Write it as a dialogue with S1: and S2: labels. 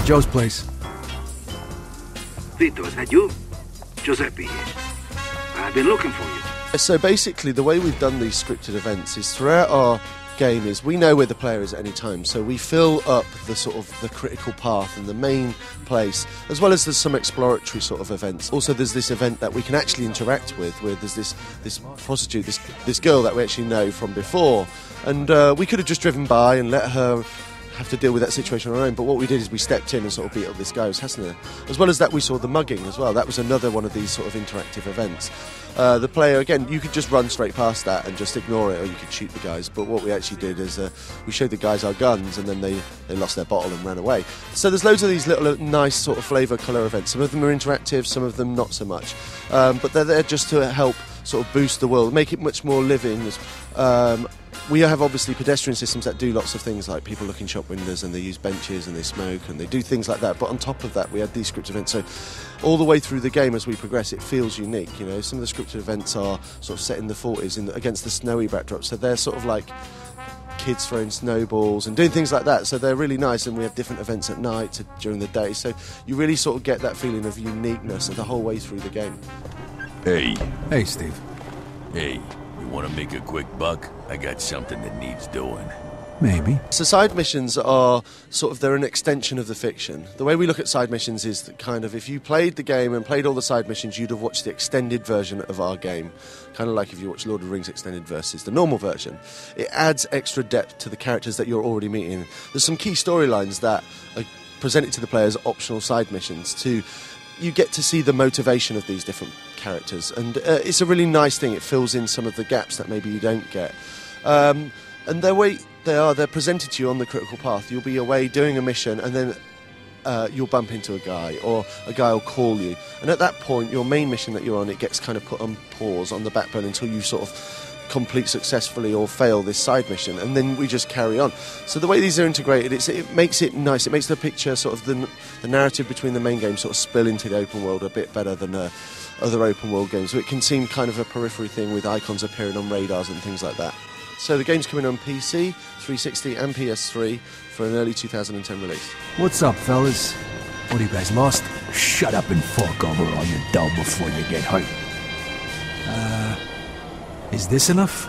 S1: Joe's place.
S2: Vito, is that you? Giuseppe here. I've been looking for you.
S3: So basically, the way we've done these scripted events is throughout our game is we know where the player is at any time, so we fill up the sort of the critical path and the main place, as well as there's some exploratory sort of events. Also, there's this event that we can actually interact with, where there's this prostitute, this girl that we actually know from before, and we could have just driven by and let her have to deal with that situation on our own, but what we did is we stepped in and sort of beat up this guy who's Hasna. As well as that, we saw the mugging as well. That was another one of these sort of interactive events. The player, again, you could just run straight past that and just ignore it, or you could shoot the guys, but what we actually did is we showed the guys our guns, and then they lost their bottle and ran away. So there's loads of these little nice sort of flavour colour events. Some of them are interactive, some of them not so much, but they're there just to help sort of boost the world, make it much more living. We have obviously pedestrian systems that do lots of things, like people look in shop windows and they use benches and they smoke and they do things like that, but on top of that we had these scripted events, so all the way through the game as we progress it feels unique. You know, some of the scripted events are sort of set in the 40s against the snowy backdrop, so they're sort of like kids throwing snowballs and doing things like that, so they're really nice, and we have different events at night during the day, so you really sort of get that feeling of uniqueness the whole way through the game.
S1: Hey, Steve.
S4: Hey, you want to make a quick buck? I got something that needs doing.
S1: Maybe.
S3: So side missions are sort of, they're an extension of the fiction. The way we look at side missions is that kind of, if you played the game and played all the side missions, you'd have watched the extended version of our game. Kind of like if you watch Lord of the Rings extended versus the normal version. It adds extra depth to the characters that you're already meeting. There's some key storylines that are presented to the player as optional side missions. You get to see the motivation of these different characters, and it's a really nice thing. It fills in some of the gaps that maybe you don't get. And they're presented to you on the critical path. You'll be away doing a mission, and then you'll bump into a guy, or a guy will call you. And at that point, your main mission that you're on, it gets kind of put on pause, on the back burner, until you sort of complete successfully or fail this side mission, and then we just carry on. So the way these are integrated, it makes it nice. It makes the picture, sort of the narrative between the main game, sort of spill into the open world a bit better than other open world games. So it can seem kind of a periphery thing with icons appearing on radars and things like that. So the game's coming on PC, 360 and PS3 for an early 2010 release.
S1: What's up, fellas? What, are you guys lost? Shut up and fork over all your dough before you get hurt. Is this enough?